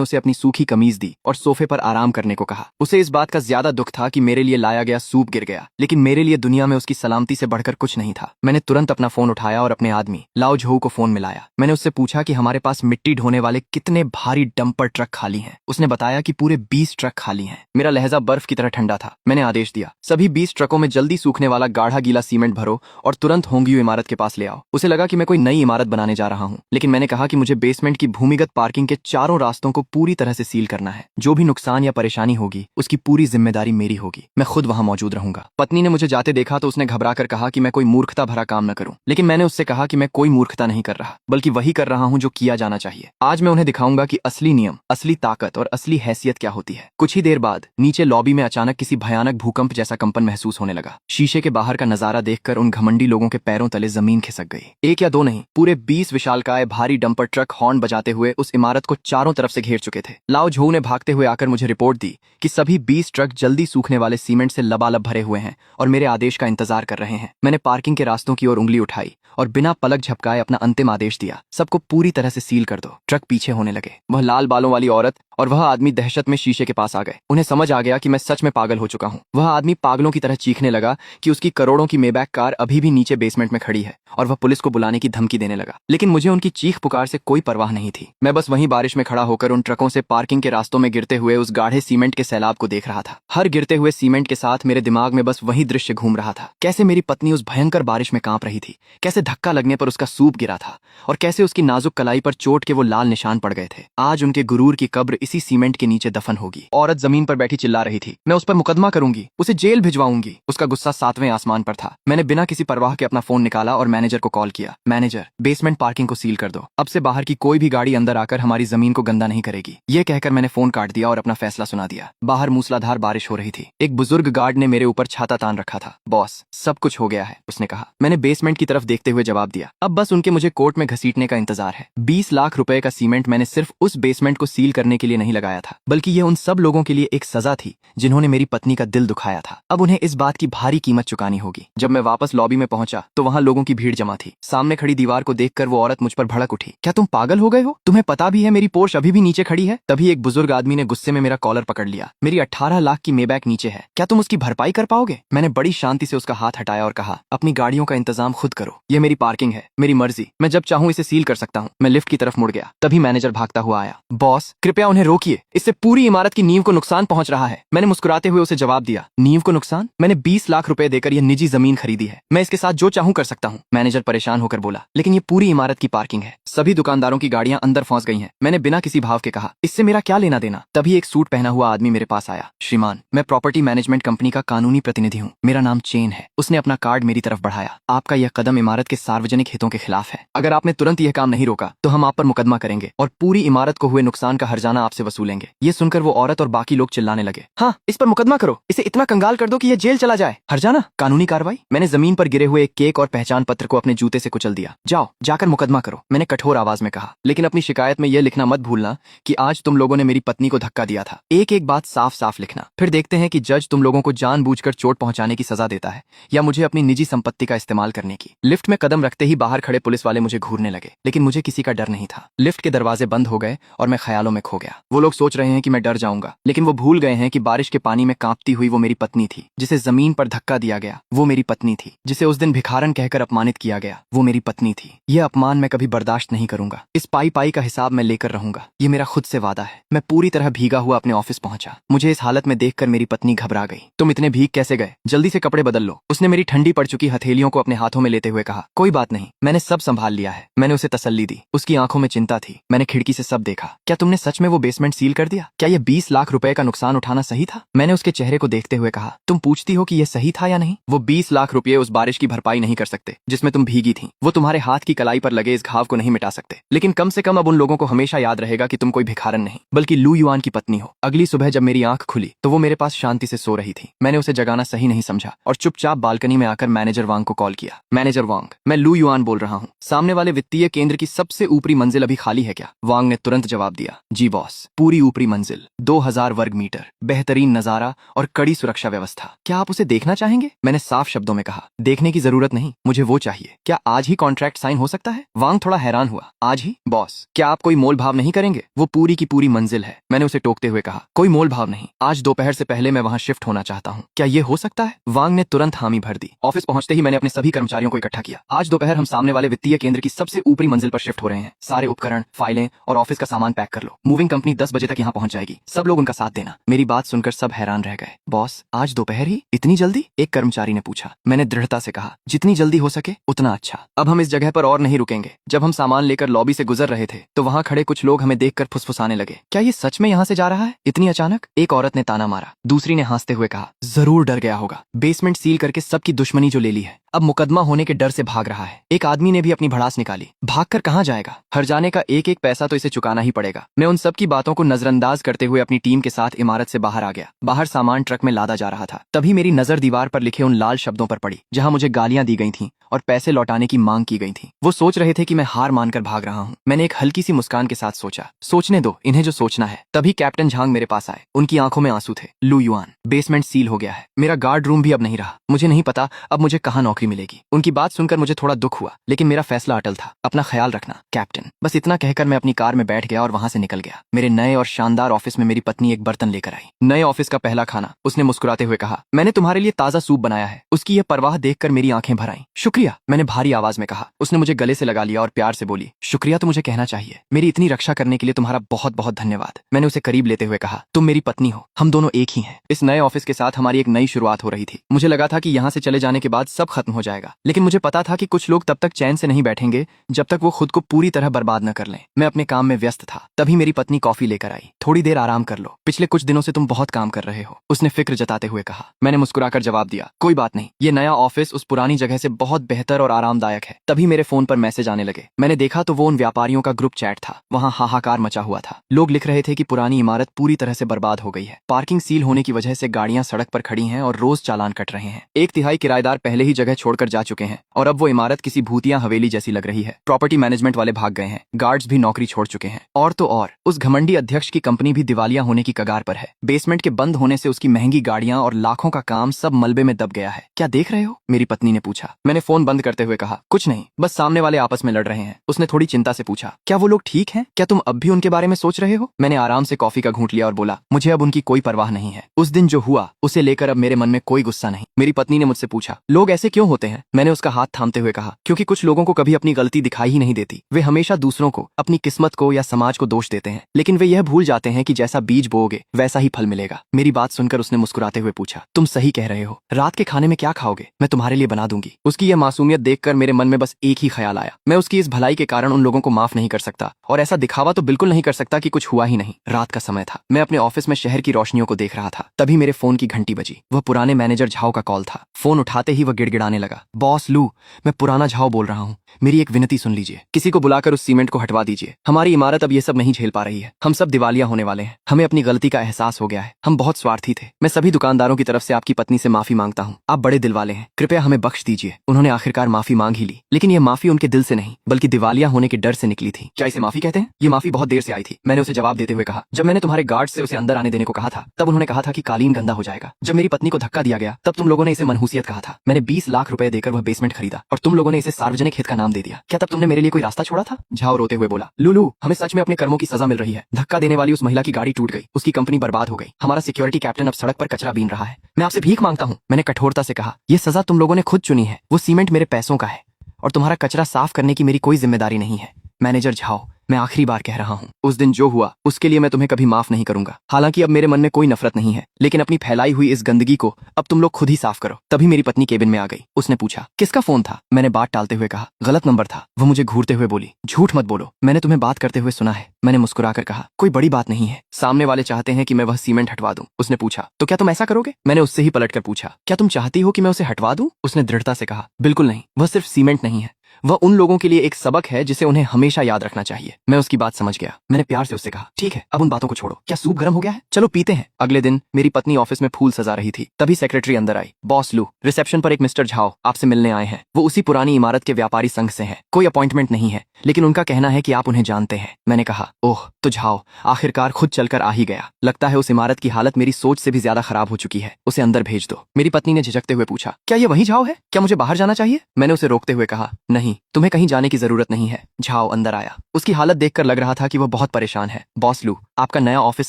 उसे अपनी सूखी कमीज दी और सोफे पर आराम करने को कहा। उसे इस बात का ज्यादा दुख था कि मेरे लिए लाया गया सूप गिर गया, लेकिन मेरे लिए दुनिया में उसकी सलामती से बढ़कर कुछ नहीं था। मैंने तुरंत अपना फोन उठाया और अपने आदमी लाओ झोऊ को फोन मिलाया। मैंने उससे पूछा कि हमारे पास मिट्टी ढोने वाले कितने भारी डंपर ट्रक खाली हैं। उसने बताया कि पूरे 20 ट्रक खाली हैं। मेरा लहजा बर्फ की तरह ठंडा था। मैंने आदेश दिया, सभी 20 ट्रकों में जल्दी सूखने वाला गाढ़ा गीला सीमेंट भरो और तुरंत होंगियो इमारत के पास ले आओ। उसे लगा कि मैं कोई नई इमारत बनाने जा रहा हूँ, लेकिन मैंने कहा कि मुझे बेसमेंट की भूमिगत पार्किंग के चारों रास्तों को पूरी तरह से सील करना है। जो भी नुकसान या परेशानी होगी उसकी पूरी जिम्मेदारी मेरी होगी। मैं खुद वहां मौजूद रहूंगा। पत्नी ने मुझे जाते देखा तो उसने घबराकर कहा कि मैं कोई मूर्खता भरा काम न करूं, लेकिन मैंने उससे कहा कि मैं कोई मूर्खता नहीं कर रहा, बल्कि वही कर रहा हूं जो किया जाना चाहिए। आज मैं उन्हें दिखाऊंगा कि असली नियम, असली ताकत और असली हैसियत क्या होती है। कुछ ही देर बाद नीचे लॉबी में अचानक किसी भयानक भूकंप जैसा कंपन महसूस होने लगा। शीशे के बाहर का नजारा देखकर उन घमंडी लोगों के पैरों तले जमीन खिसक गई। एक या दो नहीं, पूरे 20 विशालकाय भारी डंपर ट्रक हॉर्न बजाते हुए उस इमारत को चारों तरफ से घेर चुके थे। लाओ झोऊ ने भागते हुए आकर मुझे रिपोर्ट दी कि सभी 20 ट्रक जल्दी सूखने वाले सीमेंट से लबालब भरे हुए हैं और मेरे आदेश का इंतजार कर रहे हैं। मैंने पार्किंग के रास्तों की ओर उंगली उठाई और बिना पलक झपकाए अपना अंतिम आदेश दिया, सबको पूरी तरह से सील कर दो। ट्रक पीछे होने लगे। वह लाल बालों वाली औरत और वह आदमी दहशत में शीशे के पास आ गए। उन्हें समझ आ गया कि मैं सच में पागल हो चुका हूँ। वह आदमी पागलों की तरह चीखने लगा कि उसकी करोड़ों की मेबैक कार अभी भी नीचे बेसमेंट में खड़ी है और वह पुलिस को बुलाने की धमकी देने लगा। लेकिन मुझे उनकी चीख पुकार से कोई परवाह नहीं थी। मैं बस वहीं बारिश में खड़ा होकर उन ट्रकों से पार्किंग के रास्तों में गिरते हुए उस गाढ़े सीमेंट के सैलाब को देख रहा था। हर गिरते हुए सीमेंट के साथ मेरे दिमाग में बस वही दृश्य घूम रहा था। कैसे मेरी पत्नी उस भयंकर बारिश में कांप रही थी, कैसे धक्का लगने पर उसका सूप गिरा था और कैसे उसकी नाजुक कलाई पर चोट के वो लाल निशान पड़ गए थे। आज उनके गुरूर की कब्र इसी सीमेंट के नीचे दफन होगी। औरत जमीन पर बैठी चिल्ला रही थी, मैं उस पर मुकदमा करूंगी, उसे जेल भिजवाऊंगी। उसका गुस्सा 7वें आसमान पर था। मैंने बिना किसी परवाह के अपना फोन निकाला और मैनेजर को कॉल किया। मैनेजर, बेसमेंट पार्किंग को सील कर दो। अब से बाहर की कोई भी गाड़ी अंदर आकर हमारी जमीन को गंदा नहीं करेगी। यह कहकर मैंने फोन काट दिया और अपना फैसला सुना दिया। बाहर मूसलाधार बारिश हो रही थी। एक बुजुर्ग गार्ड ने मेरे ऊपर छाता तान रखा था। बॉस, सब कुछ हो गया है, उसने कहा। मैंने बेसमेंट की तरफ देखते हुए जवाब दिया, अब बस उनके मुझे कोर्ट में घसीटने का इंतजार है। 20 लाख रुपए का सीमेंट मैंने सिर्फ उस बेसमेंट को सील करने के लिए नहीं लगाया था, बल्कि यह उन सब लोगों के लिए एक सजा थी जिन्होंने मेरी पत्नी का दिल दुखाया था। अब उन्हें इस बात की भारी कीमत चुकानी होगी। जब मैं वापस लॉबी में पहुंचा तो वहां लोगों की भीड़ जमा थी। सामने खड़ी दीवार को देखकर वो औरत मुझ पर भड़क उठी, क्या तुम पागल हो गए हो? तुम्हें पता भी है मेरी पोर्श अभी भी नीचे खड़ी है? तभी एक बुजुर्ग आदमी ने गुस्से में मेरा कॉलर पकड़ लिया। मेरी 18 लाख की मेबैक नीचे है, क्या तुम उसकी भरपाई कर पाओगे? मैंने बड़ी शांति से उसका हाथ हटाया और कहा, अपनी गाड़ियों का इंतजाम खुद करो। यह मेरी पार्किंग है, मेरी मर्जी, मैं जब चाहूं इसे सील कर सकता हूं। मैं लिफ्ट की तरफ मुड़ गया। तभी मैनेजर भागता हुआ आया। बॉस, कृपया उन्हें रोकिए, इससे पूरी इमारत की नींव को नुकसान पहुंच रहा है। मैंने मुस्कुराते हुए उसे जवाब दिया, नींव को नुकसान? मैंने 20 लाख रुपए देकर यह निजी जमीन खरीदी है, मैं इसके साथ जो चाहूं कर सकता हूं। मैनेजर परेशान होकर बोला, लेकिन ये पूरी इमारत की पार्किंग है, सभी दुकानदारों की गाड़ियां अंदर फंस गई हैं। मैंने बिना किसी भाव के कहा, इससे मेरा क्या लेना देना? तभी एक सूट पहना हुआ आदमी मेरे पास आया। श्रीमान, मैं प्रॉपर्टी मैनेजमेंट कंपनी का कानूनी प्रतिनिधि हूँ, मेरा नाम चेन है। उसने अपना कार्ड मेरी तरफ बढ़ाया। आपका यह कदम इमारत के सार्वजनिक हितों के खिलाफ है। अगर आपने तुरंत यह काम नहीं रोका तो हम आप पर मुकदमा करेंगे और पूरी इमारत को हुए नुकसान का हर्जाना आपसे वसूलेंगे। ये सुनकर वो औरत और बाकी लोग चिल्लाने लगे, हाँ, इस पर मुकदमा करो, इसे इतना कंगाल कर दो कि यह जेल चला जाए। हर्जाना? कानूनी कार्रवाई? मैंने जमीन पर गिरे हुए एक केक और पहचान पत्र को अपने जूते से कुचल दिया। जाओ, जाकर मुकदमा करो, मैंने कठोर आवाज में कहा। लेकिन अपनी शिकायत में यह लिखना मत भूलना कि आज तुम लोगों ने मेरी पत्नी को धक्का दिया था। एक एक बात साफ साफ लिखना। फिर देखते हैं कि जज तुम लोगों को जानबूझकर चोट पहुंचाने की सजा देता है या मुझे अपनी निजी संपत्ति का इस्तेमाल करने की। लिफ्ट में कदम रखते ही बाहर खड़े पुलिस वाले मुझे घूरने लगे, लेकिन मुझे किसी का डर नहीं था। लिफ्ट के दरवाजे बंद हो गए और मैं ख्यालों में खो गया। वो लोग सोच रहे हैं कि मैं डर जाऊंगा, लेकिन वो भूल गए हैं कि बारिश के पानी में कांपती हुई वो मेरी पत्नी थी। जिसे जमीन पर धक्का दिया गया वो मेरी पत्नी थी। जिसे उस दिन भिखारन कहकर अपमानित किया गया वो मेरी पत्नी थी। यह अपमान मैं कभी बर्दाश्त नहीं करूंगा। इस पाई पाई का हिसाब मैं लेकर रहूंगा, ये मेरा खुद से वादा है। मैं पूरी तरह भीगा हुआ अपने ऑफिस पहुंचा। मुझे इस हालत में देखकर मेरी पत्नी घबरा गई। तुम इतने भीग कैसे गए? जल्दी से कपड़े बदल लो, उसने मेरी ठंडी पड़ चुकी हथेलियों को अपने हाथों में लेते हुए कहा। कोई बात नहीं, मैंने सब संभाल लिया है। मैंने उसे तसल्ली दी। उसकी आंखों में चिंता थी। मैंने खिड़की से सब देखा। क्या तुमने सच में वो बेसमेंट सील कर दिया? क्या यह 20 लाख रुपए का नुकसान उठाना सही सही था? मैंने उसके चेहरे को देखते हुए कहा, तुम पूछती हो कि यह सही था या नहीं? वो 20 लाख रुपए उस बारिश की भरपाई नहीं कर सकते जिसमें तुम भीगी थी। वो तुम्हारे हाथ की कलाई पर लगे इस घाव को नहीं मिटा सकते, लेकिन कम से कम अब उन लोगों को हमेशा याद रहेगा कि तुम कोई भिखारन नहीं बल्कि लू युआन की पत्नी हो। अगली सुबह जब मेरी आंख खुली तो वो मेरे पास शांति से सो रही थी। मैंने उसे जगाना सही नहीं समझा और चुपचाप बालकनी में आकर मैनेजर वांग को कॉल किया। मैनेजर वांग, मैं लू युआन बोल रहा हूँ। सामने वाले वित्तीय केंद्र की सबसे ऊपरी मंजिल अभी खाली है क्या? वांग ने तुरंत जवाब दिया, जी बॉस, पूरी ऊपरी मंजिल, 2000 वर्ग मीटर, बेहतरीन नजारा और कड़ी सुरक्षा व्यवस्था। क्या आप उसे देखना चाहेंगे? मैंने साफ शब्दों में कहा, देखने की जरूरत नहीं, मुझे वो चाहिए। क्या आज ही कॉन्ट्रैक्ट साइन हो सकता है? वांग थोड़ा हैरान हुआ, आज ही? बॉस, क्या आप कोई मोल भाव नहीं करेंगे? वो पूरी की पूरी मंजिल है। मैंने उसे टोकते हुए कहा, कोई मोल भाव नहीं, आज दोपहर से पहले मैं वहां शिफ्ट होना चाहता हूँ। क्या ये हो सकता है? वांग ने तुरंत हामी भर दी। ऑफिस पहुंचते ही मैंने अपने सभी कर्मचारियों को इकट्ठा किया। आज दोपहर हम सामने वाले वित्तीय केंद्र की सबसे ऊपरी मंजिल पर शिफ्ट हो रहे हैं। सारे उपकरण, फाइलें और ऑफिस का सामान पैक कर लो। मूविंग कंपनी 10 बजे तक यहाँ पहुंच जाएगी। सब लोग उनका साथ देना। मेरी बात सुनकर सब हैरान रह गए। बॉस, आज दोपहर ही? इतनी जल्दी? एक कर्मचारी ने पूछा। मैंने दृढ़ता से कहा, जितनी जल्दी हो सके उतना अच्छा। अब हम इस जगह पर और नहीं रुकेंगे। जब हम सामान लेकर लॉबी से गुजर रहे थे तो वहाँ खड़े कुछ लोग हमें देखकर फुसफुसाने लगे, क्या ये सच में यहाँ से जा रहा है इतनी अचानक? एक औरत ने ताना मारा। दूसरी ने हंसते हुए कहा, जरूर डर गया होगा, बेसमेंट सील करके सबकी दुश्मनी जो ले ली है, अब मुकदमा होने के डर से भाग रहा है। एक आदमी ने भी अपनी भड़ास निकाली, भागकर कहाँ जाएगा? हर जाने का एक एक पैसा तो इसे चुकाना ही पड़ेगा। मैं उन सब की बातों को नजरअंदाज करते हुए अपनी टीम के साथ इमारत से बाहर आ गया। बाहर सामान ट्रक में लादा जा रहा था। तभी मेरी नजर दीवार पर लिखे उन लाल शब्दों पर पड़ी जहां मुझे गालियां दी गई थीं और पैसे लौटाने की मांग की गई थी। वो सोच रहे थे कि मैं हार मानकर भाग रहा हूँ। मैंने एक हल्की सी मुस्कान के साथ सोचा, सोचने दो इन्हें जो सोचना है। तभी कैप्टन झांग मेरे पास आए। उनकी आंखों में आंसू थे। लू युआन, बेसमेंट सील हो गया है, मेरा गार्ड रूम भी अब नहीं रहा। मुझे नहीं पता अब मुझे कहाँ नौकरी मिलेगी। उनकी बात सुनकर मुझे थोड़ा दुख हुआ, लेकिन मेरा फैसला अटल था। अपना ख्याल रखना कैप्टन। बस इतना कहकर मैं अपनी कार में बैठ गया और वहां से निकल गया। मेरे नए और शानदार ऑफिस में मेरी पत्नी एक बर्तन लेकर आई। नए ऑफिस का पहला खाना। उसने मुस्कुराते हुए कहा, मैंने तुम्हारे लिए ताजा सूप बनाया है। उसकी यह परवाह देखकर मेरी आंखें भर आईं। शुक्रिया, मैंने भारी आवाज में कहा। उसने मुझे गले से लगा लिया और प्यार से बोली, शुक्रिया तो मुझे कहना चाहिए, मेरी इतनी रक्षा करने के लिए तुम्हारा बहुत बहुत धन्यवाद। मैंने उसे करीब लेते हुए कहा, तुम मेरी पत्नी हो, हम दोनों एक ही हैं। इस नए ऑफिस के साथ हमारी एक नई शुरुआत हो रही थी। मुझे लगा था कि यहाँ से चले जाने के बाद सब खत्म हो जाएगा, लेकिन मुझे पता था कि कुछ लोग तब तक चैन से नहीं बैठेंगे जब तक वो खुद को पूरी तरह बर्बाद न कर लें। मैं अपने काम में व्यस्त था। तभी मेरी पत्नी कॉफी लेकर आई। थोड़ी देर आराम कर लो, पिछले कुछ दिनों से तुम बहुत काम कर रहे हो, उसने फिक्र जताते हुए कहा। मैंने मुस्कुराकर जवाब दिया, कोई बात नहीं, ये नया ऑफिस उस पुरानी जगह से बहुत बेहतर और आरामदायक है। तभी मेरे फोन पर मैसेज आने लगे। मैंने देखा तो वो उन व्यापारियों का ग्रुप चैट था। वहाँ हाहाकार मचा हुआ था। लोग लिख रहे थे कि पुरानी इमारत पूरी तरह से बर्बाद हो गई है। पार्किंग सील होने की वजह से गाड़ियां सड़क पर खड़ी हैं और रोज चालान कट रहे हैं। 1/3 किराएदार पहले ही जगह छोड़कर जा चुके हैं और अब वो इमारत किसी भूतिया हवेली जैसी लग रही है। प्रॉपर्टी मैनेजमेंट वाले भाग गए हैं। गार्ड्स भी नौकरी छोड़ चुके हैं। और तो और उस घमंडी अध्यक्ष की कंपनी भी दिवालिया होने की कगार पर है। बेसमेंट के बंद होने से उसकी महंगी गाड़ियां और लाखों का काम सब मलबे में दब गया है। क्या देख रहे हो? मेरी पत्नी ने पूछा। मैंने फोन बंद करते हुए कहा, कुछ नहीं, बस सामने वाले आपस में लड़ रहे हैं। उसने थोड़ी चिंता से पूछा, क्या वो लोग ठीक हैं? क्या तुम अब भी उनके बारे में सोच रहे हो? मैंने आराम से कॉफी का घूंट लिया और बोला, मुझे अब उनकी कोई परवाह नहीं है। उस दिन जो हुआ उसे लेकर अब मेरे मन में कोई गुस्सा नहीं। मेरी पत्नी ने मुझसे पूछा, लोग ऐसे क्यों होते हैं? मैंने उसका हाथ थामते हुए कहा, क्योंकि कुछ लोगों को कभी अपनी गलती दिखाई ही नहीं देती। वे हमेशा दूसरों को, अपनी किस्मत को या समाज को दोष देते हैं, लेकिन वे यह भूल जाते हैं कि जैसा बीज बोओगे वैसा ही फल मिलेगा। मेरी बात सुनकर उसने मुस्कुराते हुए पूछा, तुम सही कह रहे हो, रात के खाने में क्या खाओगे? मैं तुम्हारे लिए बना दूंगी। उसकी यह मासूमियत देखकर मेरे मन में बस एक ही ख्याल आया, मैं उसकी इस भलाई के कारण उन लोगों को माफ नहीं कर सकता और ऐसा दिखावा तो बिल्कुल नहीं कर सकता कि कुछ हुआ ही नहीं। रात का समय था। मैं अपने ऑफिस में शहर की रोशनियों को देख रहा था। तभी मेरे फोन की घंटी बजी। वह पुराने मैनेजर झाओ का कॉल था। फोन उठाते ही वह गिड़गिड़ाने लगा, बॉस लू, मैं पुराना झाओ बोल रहा हूँ, मेरी एक विनती सुन लीजिए। किसी को बुलाकर उस सीमेंट को हटवा दीजिए। हमारी इमारत अब ये सब नहीं झेल पा रही है। हम सब दिवालिया होने वाले हैं। हमें अपनी गलती का एहसास हो गया है। हम बहुत स्वार्थी थे। मैं सभी दुकानदारों की तरफ से आपकी पत्नी से माफी मांगता हूँ। आप बड़े दिल वाले हैं, कृपया हमें बख्श दीजिए। उन्होंने आखिरकार माफी मांग ही ली, लेकिन यह माफी उनके दिल से नहीं बल्कि दिवालिया होने के डर से निकली थी। क्या इसे माफी कहते हैं? ये माफी बहुत देर से आई थी। मैंने उसे जवाब देते हुए कहा, जब मैंने तुम्हारे गार्ड से उसे अंदर आने देने को कहा था तब उन्होंने कहा था कि कालीन गंदा हो जाएगा। जब मेरी पत्नी को धक्का दिया गया तब तुम लोगों ने इसे मनहूसियत कहा था। मैंने 20 लाख रुपए देकर वह बेसमेंट खरीदा और तुम लोगों ने इसे सार्वजनिक हित का नाम दे दिया। क्या तब तुमने मेरे लिए कोई रास्ता छोड़ा था? झाओ रोते हुए बोला, लूलू, हमें सच में अपने कर्मों की सजा मिल रही है। धक्का देने वाली उस महिला की गाड़ी टूट गई, उसकी कंपनी बर्बाद हो गई। हमारा सिक्योरिटी कैप्टन अब सड़क पर कचरा बीन रहा है। मैं आपसे भीख मांगता हूँ। मैंने कठोरता से कहा, यह सजा तुम लोगों ने खुद चुनी है। वो सीमेंट मेरे पैसों का है और तुम्हारा कचरा साफ करने की मेरी कोई जिम्मेदारी नहीं है। मैनेजर झाओ, मैं आखिरी बार कह रहा हूँ, उस दिन जो हुआ उसके लिए मैं तुम्हें कभी माफ नहीं करूंगा। हालांकि अब मेरे मन में कोई नफरत नहीं है, लेकिन अपनी फैलाई हुई इस गंदगी को अब तुम लोग खुद ही साफ करो। तभी मेरी पत्नी केबिन में आ गई। उसने पूछा, किसका फोन था? मैंने बात टालते हुए कहा, गलत नंबर था। वो मुझे घूरते हुए बोली, झूठ मत बोलो, मैंने तुम्हें बात करते हुए सुना है। मैंने मुस्कुराकर कहा, कोई बड़ी बात नहीं है, सामने वाले चाहते हैं कि मैं वह सीमेंट हटवा दूं। उसने पूछा, तो क्या तुम ऐसा करोगे? मैंने उससे ही पलटकर पूछा, क्या तुम चाहती हो कि मैं उसे हटवा दूं? उसने दृढ़ता से कहा, बिल्कुल नहीं, वह सिर्फ सीमेंट नहीं है, वह उन लोगों के लिए एक सबक है जिसे उन्हें हमेशा याद रखना चाहिए। मैं उसकी बात समझ गया। मैंने प्यार से उससे कहा, ठीक है, अब उन बातों को छोड़ो, क्या सूप गर्म हो गया है? चलो पीते हैं। अगले दिन मेरी पत्नी ऑफिस में फूल सजा रही थी, तभी सेक्रेटरी अंदर आई। बॉस लू, रिसेप्शन पर एक मिस्टर झाओ आपसे मिलने आए हैं। वो उसी पुरानी इमारत के व्यापारी संघ से हैं। कोई अपॉइंटमेंट नहीं है, लेकिन उनका कहना है कि आप उन्हें जानते हैं। मैंने कहा, ओह, तो झाओ आखिरकार खुद चलकर आ ही गया। लगता है उस इमारत की हालत मेरी सोच से भी ज्यादा खराब हो चुकी है, उसे अंदर भेज दो। मेरी पत्नी ने झिझकते हुए पूछा, क्या ये वही झाओ है? क्या मुझे बाहर जाना चाहिए? मैंने उसे रोकते हुए कहा, नहीं, तुम्हें कहीं जाने की जरूरत नहीं है। झाओ अंदर आया। उसकी हालत देखकर लग रहा था कि वह बहुत परेशान है। बॉस लू, आपका नया ऑफिस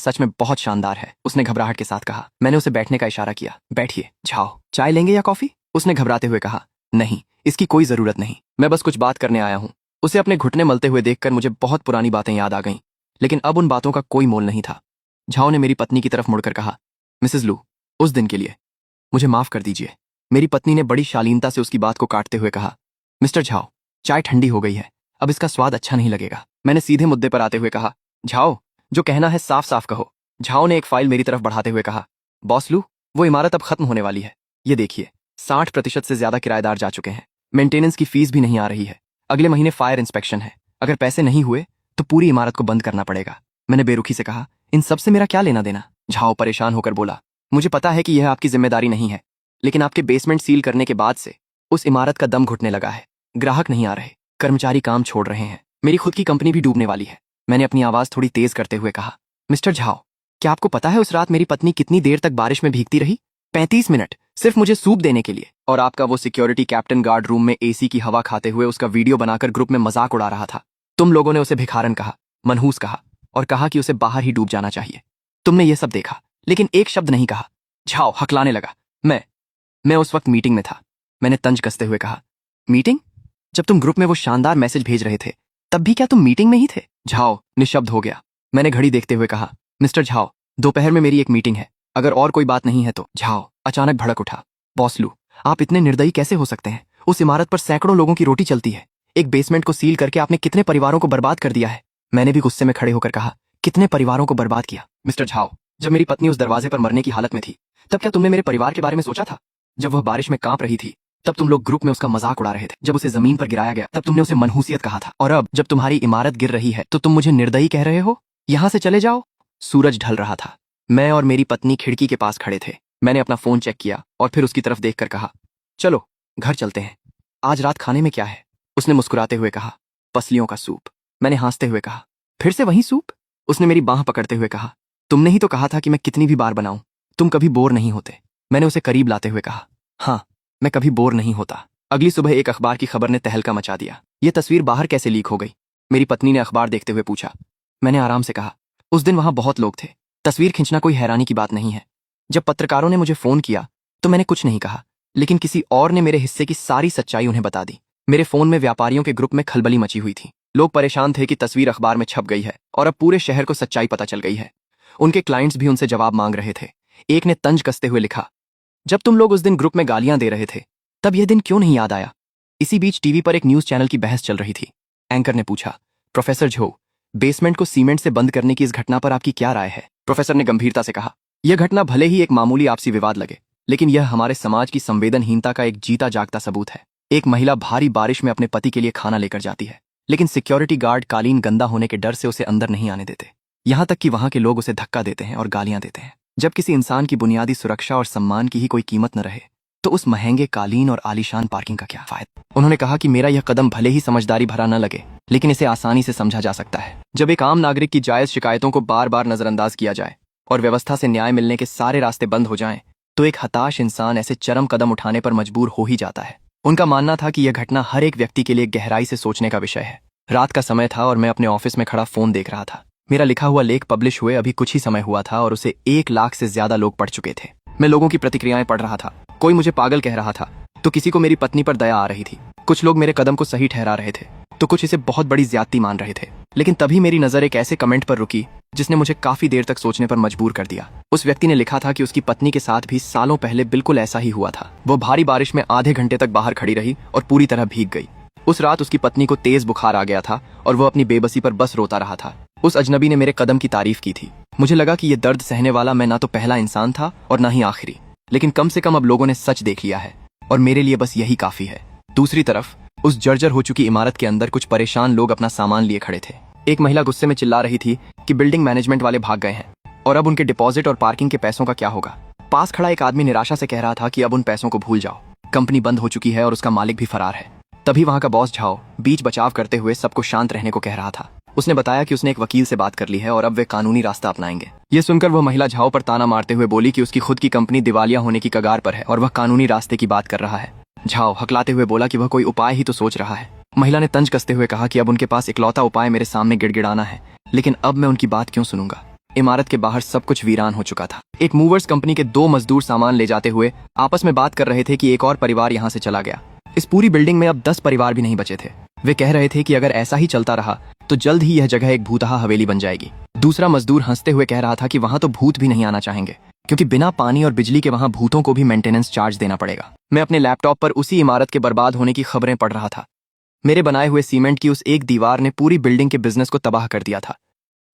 सच में बहुत शानदार है, उसने घबराहट के साथ कहा। मैंने उसे बैठने का इशारा किया। बैठिए। झाओ, चाय लेंगे या कॉफी? उसने घबराते हुए कहा, नहीं, इसकी कोई जरूरत नहीं, मैं बस कुछ बात करने आया हूँ। उसे अपने घुटने मलते हुए देखकर मुझे बहुत पुरानी बातें याद आ गईं, लेकिन अब उन बातों का कोई मोल नहीं था। झाओ ने मेरी पत्नी की तरफ मुड़कर कहा, मिसेस लू, उस दिन के लिए मुझे माफ कर दीजिए। मेरी पत्नी ने बड़ी शालीनता से उसकी बात को काटते हुए कहा, मिस्टर झाओ, चाय ठंडी हो गई है, अब इसका स्वाद अच्छा नहीं लगेगा। मैंने सीधे मुद्दे पर आते हुए कहा, झाओ, जो कहना है साफ साफ कहो। झाओ ने एक फाइल मेरी तरफ बढ़ाते हुए कहा, बॉस लू, वो इमारत अब खत्म होने वाली है। ये देखिए, 60% से ज्यादा किराएदार जा चुके हैं, मेंटेनेंस की फीस भी नहीं आ रही है, अगले महीने फायर इंस्पेक्शन है, अगर पैसे नहीं हुए तो पूरी इमारत को बंद करना पड़ेगा। मैंने बेरुखी से कहा, इन सब से मेरा क्या लेना देना? झाओ परेशान होकर बोला, मुझे पता है कि यह आपकी जिम्मेदारी नहीं है, लेकिन आपके बेसमेंट सील करने के बाद से उस इमारत का दम घुटने लगा है। ग्राहक नहीं आ रहे, कर्मचारी काम छोड़ रहे हैं, मेरी खुद की कंपनी भी डूबने वाली है। मैंने अपनी आवाज थोड़ी तेज करते हुए कहा, मिस्टर झाओ, क्या आपको पता है उस रात मेरी पत्नी कितनी देर तक बारिश में भीगती रही? 35 मिनट, सिर्फ मुझे सूप देने के लिए। और आपका वो सिक्योरिटी कैप्टन गार्ड रूम में एसी की हवा खाते हुए उसका वीडियो बनाकर ग्रुप में मजाक उड़ा रहा था। तुम लोगों ने उसे भिखारन कहा, मनहूस कहा, और कहा कि उसे बाहर ही डूब जाना चाहिए। तुमने ये सब देखा, लेकिन एक शब्द नहीं कहा। झाओ हकलाने लगा। मैं उस वक्त मीटिंग में था। मैंने तंज कसते हुए कहा, मीटिंग? जब तुम ग्रुप में वो शानदार मैसेज भेज रहे थे, तब भी क्या तुम मीटिंग में ही थे? झाओ निशब्द हो गया। मैंने घड़ी देखते हुए कहा, मिस्टर झाओ, दोपहर में मेरी एक मीटिंग है, अगर और कोई बात नहीं है तो। झाओ अचानक भड़क उठा, बॉस लू, आप इतने निर्दयी कैसे हो सकते हैं? उस इमारत पर सैकड़ों लोगों की रोटी चलती है, एक बेसमेंट को सील करके आपने कितने परिवारों को बर्बाद कर दिया है। मैंने भी गुस्से में खड़े होकर कहा, कितने परिवारों को बर्बाद किया? मिस्टर झाओ, जब मेरी पत्नी उस दरवाजे पर मरने की हालत में थी, तब क्या तुमने मेरे परिवार के बारे में सोचा था? जब वह बारिश में कांप रही थी, तब तुम लोग ग्रुप में उसका मजाक उड़ा रहे थे। जब उसे जमीन पर गिराया गया, तब तुमने उसे मनहूसियत कहा था। और अब जब तुम्हारी इमारत गिर रही है तो तुम मुझे निर्दयी कह रहे हो? यहां से चले जाओ। सूरज ढल रहा था। मैं और मेरी पत्नी खिड़की के पास खड़े थे। मैंने अपना फोन चेक किया और फिर उसकी तरफ देखकर कहा, चलो घर चलते हैं, आज रात खाने में क्या है? उसने मुस्कुराते हुए कहा, पसलियों का सूप। मैंने हंसते हुए कहा, फिर से वही सूप? उसने मेरी बांह पकड़ते हुए कहा, तुमने ही तो कहा था कि मैं कितनी भी बार बनाऊं, तुम कभी बोर नहीं होते। मैंने उसे करीब लाते हुए कहा, हाँ, मैं कभी बोर नहीं होता। अगली सुबह एक अखबार की खबर ने तहलका मचा दिया। ये तस्वीर बाहर कैसे लीक हो गई? मेरी पत्नी ने अखबार देखते हुए पूछा। मैंने आराम से कहा, उस दिन वहां बहुत लोग थे, तस्वीर खींचना कोई हैरानी की बात नहीं है। जब पत्रकारों ने मुझे फोन किया तो मैंने कुछ नहीं कहा, लेकिन किसी और ने मेरे हिस्से की सारी सच्चाई उन्हें बता दी। मेरे फोन में व्यापारियों के ग्रुप में खलबली मची हुई थी। लोग परेशान थे कि तस्वीर अखबार में छप गई है और अब पूरे शहर को सच्चाई पता चल गई है। उनके क्लाइंट्स भी उनसे जवाब मांग रहे थे। एक ने तंज कसते हुए लिखा, जब तुम लोग उस दिन ग्रुप में गालियां दे रहे थे, तब यह दिन क्यों नहीं याद आया? इसी बीच टीवी पर एक न्यूज चैनल की बहस चल रही थी। एंकर ने पूछा, प्रोफेसर झो, बेसमेंट को सीमेंट से बंद करने की इस घटना पर आपकी क्या राय है? प्रोफेसर ने गंभीरता से कहा, यह घटना भले ही एक मामूली आपसी विवाद लगे, लेकिन यह हमारे समाज की संवेदनहीनता का एक जीता जागता सबूत है। एक महिला भारी बारिश में अपने पति के लिए खाना लेकर जाती है, लेकिन सिक्योरिटी गार्ड कालीन गंदा होने के डर से उसे अंदर नहीं आने देते। यहां तक कि वहां के लोग उसे धक्का देते हैं और गालियां देते हैं। जब किसी इंसान की बुनियादी सुरक्षा और सम्मान की ही कोई कीमत न रहे, तो उस महंगे कालीन और आलीशान पार्किंग का क्या फायदा? उन्होंने कहा कि मेरा यह कदम भले ही समझदारी भरा न लगे, लेकिन इसे आसानी से समझा जा सकता है। जब एक आम नागरिक की जायज शिकायतों को बार बार नजरअंदाज किया जाए और व्यवस्था से न्याय मिलने के सारे रास्ते बंद हो जाएं, तो एक हताश इंसान ऐसे चरम कदम उठाने पर मजबूर हो ही जाता है। उनका मानना था कि यह घटना हर एक व्यक्ति के लिए गहराई से सोचने का विषय है। रात का समय था और मैं अपने ऑफिस में खड़ा फोन देख रहा था। मेरा लिखा हुआ लेख पब्लिश हुए अभी कुछ ही समय हुआ था और उसे 1 लाख से ज्यादा लोग पढ़ चुके थे। मैं लोगों की प्रतिक्रियाएं पढ़ रहा था। कोई मुझे पागल कह रहा था, तो किसी को मेरी पत्नी पर दया आ रही थी। कुछ लोग मेरे कदम को सही ठहरा रहे थे तो कुछ इसे बहुत बड़ी ज्यादती मान रहे थे। लेकिन तभी मेरी नजर एक ऐसे कमेंट पर रुकी जिसने मुझे काफी देर तक सोचने पर मजबूर कर दिया। उस व्यक्ति ने लिखा था कि उसकी पत्नी के साथ भी सालों पहले बिल्कुल ऐसा ही हुआ था। वो भारी बारिश में आधे घंटे तक बाहर खड़ी रही और पूरी तरह भीग गई। उस रात उसकी पत्नी को तेज बुखार आ गया था और वह अपनी बेबसी पर बस रोता रहा था। उस अजनबी ने मेरे कदम की तारीफ की थी। मुझे लगा कि यह दर्द सहने वाला मैं ना तो पहला इंसान था और ना ही आखिरी, लेकिन कम से कम अब लोगों ने सच देख लिया है और मेरे लिए बस यही काफी है। दूसरी तरफ उस जर्जर हो चुकी इमारत के अंदर कुछ परेशान लोग अपना सामान लिए खड़े थे। एक महिला गुस्से में चिल्ला रही थी कि बिल्डिंग मैनेजमेंट वाले भाग गए हैं और अब उनके डिपॉजिट और पार्किंग के पैसों का क्या होगा। पास खड़ा एक आदमी निराशा से कह रहा था कि अब उन पैसों को भूल जाओ, कंपनी बंद हो चुकी है और उसका मालिक भी फरार है। तभी वहां का बॉस झाओ बीच बचाव करते हुए सबको शांत रहने को कह रहा था। उसने बताया कि उसने एक वकील से बात कर ली है और अब वे कानूनी रास्ता अपनाएंगे। ये सुनकर वह महिला झाओ पर ताना मारते हुए बोली कि उसकी खुद की कंपनी दिवालिया होने की कगार पर है और वह कानूनी रास्ते की बात कर रहा है। झाओ हकलाते हुए बोला कि वह कोई उपाय ही तो सोच रहा है। महिला ने तंज कसते हुए कहा कि अब उनके पास इकलौता उपाय मेरे सामने गिड़गिड़ाना है, लेकिन अब मैं उनकी बात क्यों सुनूंगा। इमारत के बाहर सब कुछ वीरान हो चुका था। एक मूवर्स कंपनी के 2 मजदूर सामान ले जाते हुए आपस में बात कर रहे थे कि एक और परिवार यहाँ से चला गया। इस पूरी बिल्डिंग में अब 10 परिवार भी नहीं बचे थे। वे कह रहे थे कि अगर ऐसा ही चलता रहा तो जल्द ही यह जगह एक भूतहा हवेली बन जाएगी। दूसरा मजदूर हंसते हुए कह रहा था कि वहां तो भूत भी नहीं आना चाहेंगे, क्योंकि बिना पानी और बिजली के वहां भूतों को भी मेंटेनेंस चार्ज देना पड़ेगा। मैं अपने लैपटॉप पर उसी इमारत के बर्बाद होने की खबरें पढ़ रहा था। मेरे बनाए हुए सीमेंट की उस एक दीवार ने पूरी बिल्डिंग के बिजनेस को तबाह कर दिया था।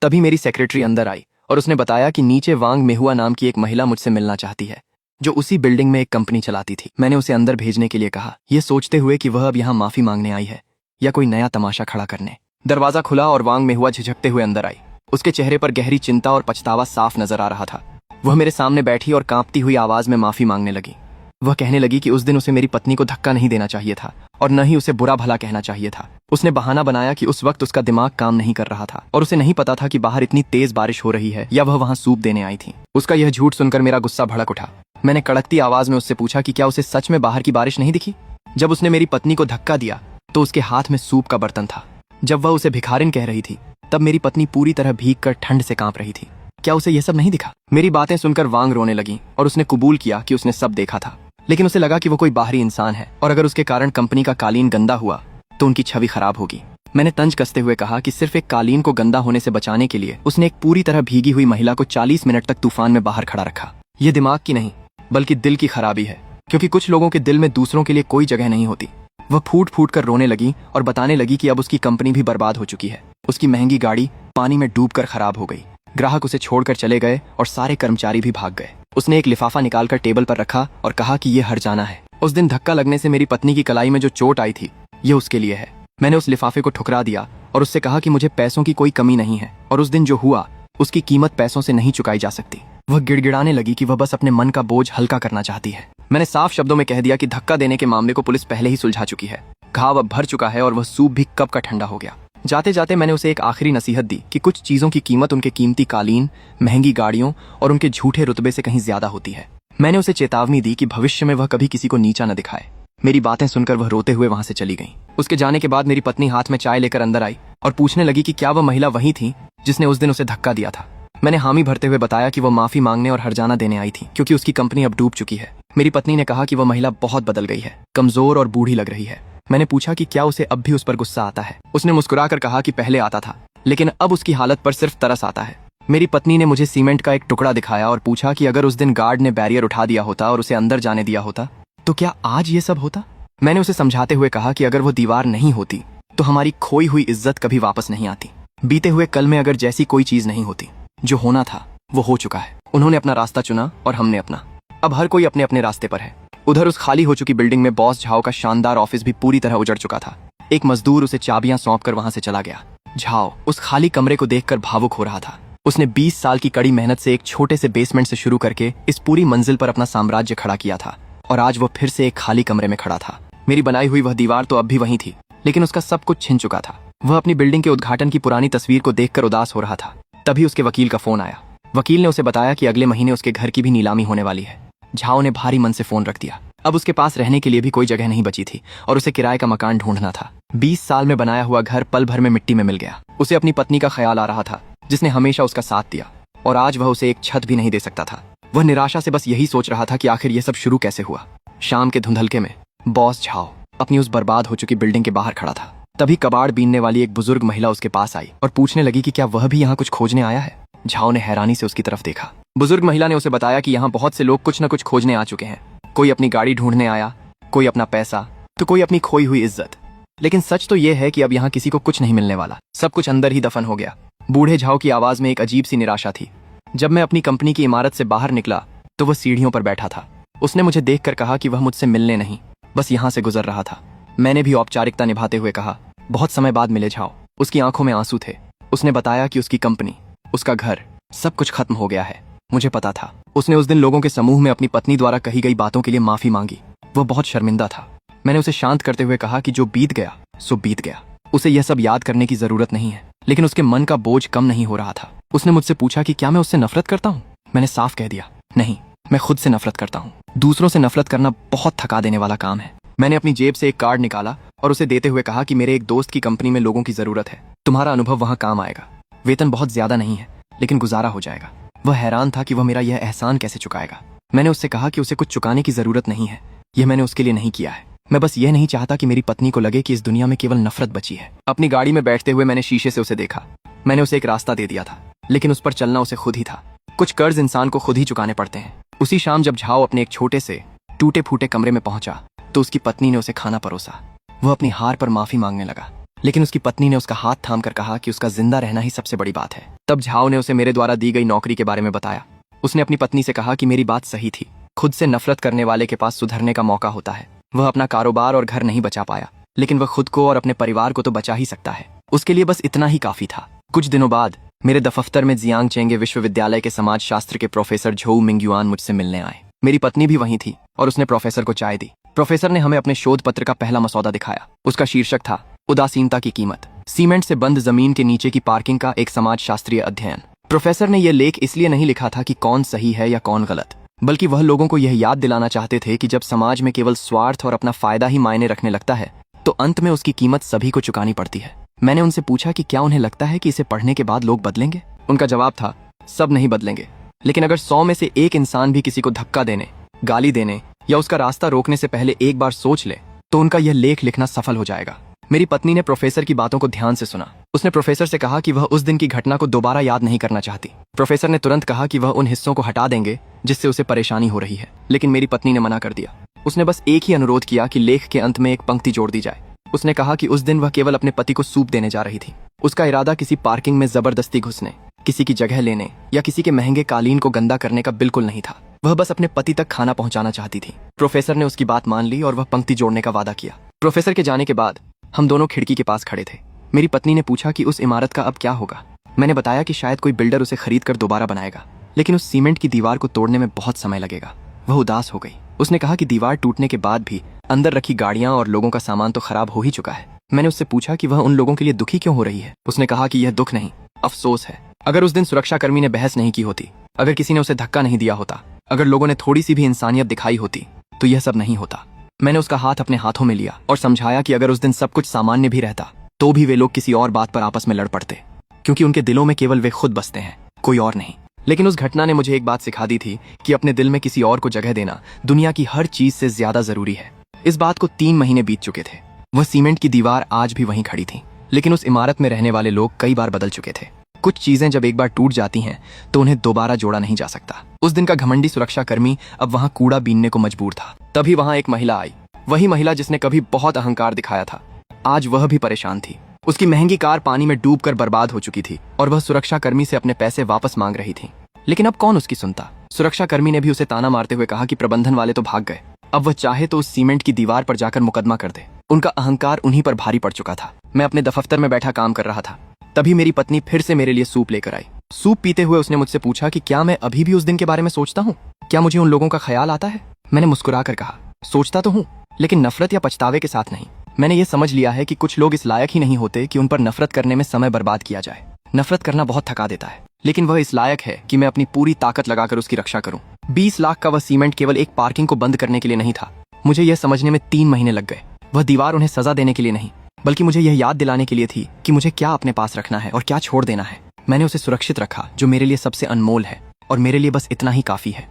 तभी मेरी सेक्रेटरी अंदर आई और उसने बताया कि नीचे वांग मेहुआ नाम की एक महिला मुझसे मिलना चाहती है, जो उसी बिल्डिंग में एक कंपनी चलाती थी। मैंने उसे अंदर भेजने के लिए कहा, यह सोचते हुए कि वह अब यहाँ माफी मांगने आई है या कोई नया तमाशा खड़ा करने। दरवाजा खुला और वांग मेहुआ झिझकते हुए अंदर आई। उसके चेहरे पर गहरी चिंता और पछतावा साफ नजर आ रहा था। वह मेरे सामने बैठी और कांपती हुई आवाज में माफी मांगने लगी। वह कहने लगी कि उस दिन उसे मेरी पत्नी को धक्का नहीं देना चाहिए था और न ही उसे बुरा भला कहना चाहिए था। उसने बहाना बनाया कि उस वक्त उसका दिमाग काम नहीं कर रहा था और उसे नहीं पता था कि बाहर इतनी तेज बारिश हो रही है या वह वहां सूप देने आई थी। उसका यह झूठ सुनकर मेरा गुस्सा भड़क उठा। मैंने कड़कती आवाज में उससे पूछा कि क्या उसे सच में बाहर की बारिश नहीं दिखी। जब उसने मेरी पत्नी को धक्का दिया तो उसके हाथ में सूप का बर्तन था। जब वह उसे भिखारिन कह रही थी तब मेरी पत्नी पूरी तरह भीग कर ठंड से कांप रही थी। क्या उसे यह सब नहीं दिखा? मेरी बातें सुनकर वांग रोने लगी और उसने कबूल किया कि उसने सब देखा था, लेकिन उसे लगा कि वो कोई बाहरी इंसान है और अगर उसके कारण कंपनी का कालीन गंदा हुआ तो उनकी छवि खराब होगी। मैंने तंज कसते हुए कहा कि सिर्फ एक कालीन को गंदा होने से बचाने के लिए उसने एक पूरी तरह भीगी हुई महिला को 40 मिनट तक तूफान में बाहर खड़ा रखा। यह दिमाग की नहीं बल्कि दिल की खराबी है, क्योंकि कुछ लोगों के दिल में दूसरों के लिए कोई जगह नहीं होती। वह फूट फूट कर रोने लगी और बताने लगी कि अब उसकी कंपनी भी बर्बाद हो चुकी है। उसकी महंगी गाड़ी पानी में डूबकर खराब हो गई, ग्राहक उसे छोड़कर चले गए और सारे कर्मचारी भी भाग गए। उसने एक लिफाफा निकालकर टेबल पर रखा और कहा कि यह हर जाना है। उस दिन धक्का लगने से मेरी पत्नी की कलाई में जो चोट आई थी यह उसके लिए है। मैंने उस लिफाफे को ठुकरा दिया और उससे कहा कि मुझे पैसों की कोई कमी नहीं है और उस दिन जो हुआ उसकी कीमत पैसों से नहीं चुकाई जा सकती। वह गिड़गिड़ाने लगी कि वह बस अपने मन का बोझ हल्का करना चाहती है। मैंने साफ शब्दों में कह दिया कि धक्का देने के मामले को पुलिस पहले ही सुलझा चुकी है। घाव अब भर चुका है और वह सूप भी कब का ठंडा हो गया। जाते जाते मैंने उसे एक आखिरी नसीहत दी कि कुछ चीजों की कीमत उनके कीमती कालीन, महंगी गाड़ियों और उनके झूठे रुतबे से कहीं ज्यादा होती है। मैंने उसे चेतावनी दी कि भविष्य में वह कभी किसी को नीचा न दिखाए। मेरी बातें सुनकर वह रोते हुए वहां से चली गई। उसके जाने के बाद मेरी पत्नी हाथ में चाय लेकर अंदर आई और पूछने लगी कि क्या वह महिला वही थी जिसने उस दिन उसे धक्का दिया था। मैंने हामी भरते हुए बताया कि वह माफी मांगने और हर्जाना देने आई थी, क्योंकि उसकी कंपनी अब डूब चुकी है। मेरी पत्नी ने कहा कि वह महिला बहुत बदल गई है, कमजोर और बूढ़ी लग रही है। मैंने पूछा कि क्या उसे अब भी उस पर गुस्सा आता है। उसने मुस्कुराकर कहा कि पहले आता था, लेकिन अब उसकी हालत पर सिर्फ तरस आता है। मेरी पत्नी ने मुझे सीमेंट का एक टुकड़ा दिखाया और पूछा कि अगर उस दिन गार्ड ने बैरियर उठा दिया होता और उसे अंदर जाने दिया होता तो क्या आज ये सब होता। मैंने उसे समझाते हुए कहा कि अगर वो दीवार नहीं होती तो हमारी खोई हुई इज्जत कभी वापस नहीं आती। बीते हुए कल में अगर जैसी कोई चीज नहीं होती, जो होना था वो हो चुका है। उन्होंने अपना रास्ता चुना और हमने अपना। अब हर कोई अपने अपने रास्ते पर है। उधर उस खाली हो चुकी बिल्डिंग में बॉस झाओ का शानदार ऑफिस भी पूरी तरह उजड़ चुका था। एक मजदूर उसे चाबियां सौंपकर वहां से चला गया। झाओ उस खाली कमरे को देखकर भावुक हो रहा था। उसने 20 साल की कड़ी मेहनत से एक छोटे से बेसमेंट से शुरू करके इस पूरी मंजिल पर अपना साम्राज्य खड़ा किया था और आज वो फिर से एक खाली कमरे में खड़ा था। मेरी बनाई हुई वह दीवार तो अब भी वहीं थी, लेकिन उसका सब कुछ छिन चुका था। वह अपनी बिल्डिंग के उद्घाटन की पुरानी तस्वीर को देखकर उदास हो रहा था। तभी उसके वकील का फोन आया। वकील ने उसे बताया कि अगले महीने उसके घर की भी नीलामी होने वाली है। झाओ ने भारी मन से फोन रख दिया। अब उसके पास रहने के लिए भी कोई जगह नहीं बची थी और उसे किराए का मकान ढूंढना था। 20 साल में बनाया हुआ घर पल भर में मिट्टी में मिल गया। उसे अपनी पत्नी का ख्याल आ रहा था, जिसने हमेशा उसका साथ दिया, और आज वह उसे एक छत भी नहीं दे सकता था। वह निराशा से बस यही सोच रहा था कि आखिर यह सब शुरू कैसे हुआ। शाम के धुंधलके में बॉस झाओ अपनी उस बर्बाद हो चुकी बिल्डिंग के बाहर खड़ा था। तभी कबाड़ बीनने वाली एक बुजुर्ग महिला उसके पास आई और पूछने लगी कि क्या वह भी यहाँ कुछ खोजने आया है। झाओ ने हैरानी से उसकी तरफ देखा। बुजुर्ग महिला ने उसे बताया कि यहाँ बहुत से लोग कुछ न कुछ खोजने आ चुके हैं। कोई अपनी गाड़ी ढूंढने आया, कोई अपना पैसा, तो कोई अपनी खोई हुई इज्जत। लेकिन सच तो यह है कि अब यहाँ किसी को कुछ नहीं मिलने वाला, सब कुछ अंदर ही दफन हो गया। बूढ़े झाओ की आवाज में एक अजीब सी निराशा थी। जब मैं अपनी कंपनी की इमारत से बाहर निकला तो वह सीढ़ियों पर बैठा था। उसने मुझे देखकर कहा कि वह मुझसे मिलने नहीं, बस यहाँ से गुजर रहा था। मैंने भी औपचारिकता निभाते हुए कहा, बहुत समय बाद मिले झाओ। उसकी आंखों में आंसू थे। उसने बताया कि उसकी कंपनी, उसका घर, सब कुछ खत्म हो गया है। मुझे पता था। उसने उस दिन लोगों के समूह में अपनी पत्नी द्वारा कही गई बातों के लिए माफी मांगी। वह बहुत शर्मिंदा था। मैंने उसे शांत करते हुए कहा कि जो बीत गया सो बीत गया, उसे यह सब याद करने की जरूरत नहीं है। लेकिन उसके मन का बोझ कम नहीं हो रहा था। उसने मुझसे पूछा कि क्या मैं उससे नफरत करता हूँ। मैंने साफ कह दिया, नहीं, मैं खुद से नफरत करता हूँ। दूसरों से नफरत करना बहुत थका देने वाला काम है। मैंने अपनी जेब से एक कार्ड निकाला और उसे देते हुए कहा कि मेरे एक दोस्त की कंपनी में लोगों की जरूरत है, तुम्हारा अनुभव वहां काम आएगा। वेतन बहुत ज्यादा नहीं है, लेकिन गुजारा हो जाएगा। वह हैरान था कि वह मेरा यह एहसान कैसे चुकाएगा। मैंने उससे कहा कि उसे कुछ चुकाने की जरूरत नहीं है, यह मैंने उसके लिए नहीं किया है। मैं बस यह नहीं चाहता कि मेरी पत्नी को लगे कि इस दुनिया में केवल नफरत बची है। अपनी गाड़ी में बैठते हुए मैंने शीशे से उसे देखा। मैंने उसे एक रास्ता दे दिया था, लेकिन उस पर चलना उसे खुद ही था। कुछ कर्ज इंसान को खुद ही चुकाने पड़ते हैं। उसी शाम जब झाओ अपने एक छोटे से टूटे फूटे कमरे में पहुंचा तो उसकी पत्नी ने उसे खाना परोसा। वह अपनी हार पर माफी मांगने लगा, लेकिन उसकी पत्नी ने उसका हाथ थाम कर कहा कि उसका जिंदा रहना ही सबसे बड़ी बात है। तब झाओ ने उसे मेरे द्वारा दी गई नौकरी के बारे में बताया। उसने अपनी पत्नी से कहा कि मेरी बात सही थी, खुद से नफरत करने वाले के पास सुधरने का मौका होता है। वह अपना कारोबार और घर नहीं बचा पाया, लेकिन वह खुद को और अपने परिवार को तो बचा ही सकता है। उसके लिए बस इतना ही काफी था। कुछ दिनों बाद मेरे दफ्तर में जियांग चेंगे विश्वविद्यालय के समाज शास्त्र के प्रोफेसर झोउ मिंगयुआन मुझसे मिलने आए। मेरी पत्नी भी वहीं थी और उसने प्रोफेसर को चाय दी। प्रोफेसर ने हमें अपने शोध पत्र का पहला मसौदा दिखाया। उसका शीर्षक था उदासीनता की कीमत, सीमेंट से बंद जमीन के नीचे की पार्किंग का एक समाज शास्त्रीय अध्ययन। प्रोफेसर ने यह लेख इसलिए नहीं लिखा था कि कौन सही है या कौन गलत, बल्कि वह लोगों को यह याद दिलाना चाहते थे कि जब समाज में केवल स्वार्थ और अपना फायदा ही मायने रखने लगता है तो अंत में उसकी कीमत सभी को चुकानी पड़ती है। मैंने उनसे पूछा कि क्या उन्हें लगता है कि इसे पढ़ने के बाद लोग बदलेंगे। उनका जवाब था, सब नहीं बदलेंगे, लेकिन अगर 100 में से एक इंसान भी किसी को धक्का देने, गाली देने या उसका रास्ता रोकने से पहले एक बार सोच ले तो उनका यह लेख लिखना सफल हो जाएगा। मेरी पत्नी ने प्रोफेसर की बातों को ध्यान से सुना। उसने प्रोफेसर से कहा कि वह उस दिन की घटना को दोबारा याद नहीं करना चाहती। प्रोफेसर ने तुरंत कहा कि वह उन हिस्सों को हटा देंगे जिससे उसे परेशानी हो रही है, लेकिन मेरी पत्नी ने मना कर दिया। उसने बस एक ही अनुरोध किया कि लेख के अंत में एक पंक्ति जोड़ दी जाए। उसने कहा कि उस दिन वह केवल अपने पति को सूप देने जा रही थी। उसका इरादा किसी पार्किंग में जबरदस्ती घुसने, किसी की जगह लेने या किसी के महंगे कालीन को गंदा करने का बिल्कुल नहीं था। वह बस अपने पति तक खाना पहुंचाना चाहती थी। प्रोफेसर ने उसकी बात मान ली और वह पंक्ति जोड़ने का वादा किया। प्रोफेसर के जाने के बाद हम दोनों खिड़की के पास खड़े थे। मेरी पत्नी ने पूछा कि उस इमारत का अब क्या होगा। मैंने बताया कि शायद कोई बिल्डर उसे खरीद कर दोबारा बनाएगा, लेकिन उस सीमेंट की दीवार को तोड़ने में बहुत समय लगेगा। वह उदास हो गई। उसने कहा कि दीवार टूटने के बाद भी अंदर रखी गाड़ियां और लोगों का सामान तो खराब हो ही चुका है। मैंने उससे पूछा कि वह उन लोगों के लिए दुखी क्यों हो रही है। उसने कहा कि यह दुख नहीं, अफसोस है। अगर उस दिन सुरक्षाकर्मी ने बहस नहीं की होती, अगर किसी ने उसे धक्का नहीं दिया होता, अगर लोगों ने थोड़ी सी भी इंसानियत दिखाई होती तो यह सब नहीं होता। मैंने उसका हाथ अपने हाथों में लिया और समझाया कि अगर उस दिन सब कुछ सामान्य भी रहता तो भी वे लोग किसी और बात पर आपस में लड़ पड़ते, क्योंकि उनके दिलों में केवल वे खुद बसते हैं, कोई और नहीं। लेकिन उस घटना ने मुझे एक बात सिखा दी थी कि अपने दिल में किसी और को जगह देना दुनिया की हर चीज से ज्यादा जरूरी है। इस बात को 3 महीने बीत चुके थे। वह सीमेंट की दीवार आज भी वहीं खड़ी थी, लेकिन उस इमारत में रहने वाले लोग कई बार बदल चुके थे। कुछ चीजें जब एक बार टूट जाती हैं तो उन्हें दोबारा जोड़ा नहीं जा सकता। उस दिन का घमंडी सुरक्षाकर्मी अब वहां कूड़ा बीनने को मजबूर था। तभी वहां एक महिला आई, वही महिला जिसने कभी बहुत अहंकार दिखाया था। आज वह भी परेशान थी। उसकी महंगी कार पानी में डूबकर बर्बाद हो चुकी थी और वह सुरक्षाकर्मी से अपने पैसे वापस मांग रही थी। लेकिन अब कौन उसकी सुनता। सुरक्षाकर्मी ने भी उसे ताना मारते हुए कहा कि प्रबंधन वाले तो भाग गए, अब वह चाहे तो उस सीमेंट की दीवार पर जाकर मुकदमा कर दे। उनका अहंकार उन्हीं पर भारी पड़ चुका था। मैं अपने दफ्तर में बैठा काम कर रहा था। तभी मेरी पत्नी फिर से मेरे लिए सूप लेकर आई। सूप पीते हुए उसने मुझसे पूछा कि क्या मैं अभी भी उस दिन के बारे में सोचता हूँ, क्या मुझे उन लोगों का ख्याल आता है। मैंने मुस्कुराकर कहा, सोचता तो हूँ, लेकिन नफरत या पछतावे के साथ नहीं। मैंने ये समझ लिया है कि कुछ लोग इस लायक ही नहीं होते कि उन पर नफरत करने में समय बर्बाद किया जाए। नफरत करना बहुत थका देता है, लेकिन वह इस लायक है कि मैं अपनी पूरी ताकत लगाकर उसकी रक्षा करूं। 20 लाख का वह सीमेंट केवल एक पार्किंग को बंद करने के लिए नहीं था। मुझे यह समझने में 3 महीने लग गए। वह दीवार उन्हें सजा देने के लिए नहीं, बल्कि मुझे यह याद दिलाने के लिए थी कि मुझे क्या अपने पास रखना है और क्या छोड़ देना है। मैंने उसे सुरक्षित रखा, जो मेरे लिए सबसे अनमोल है, और मेरे लिए बस इतना ही काफी है।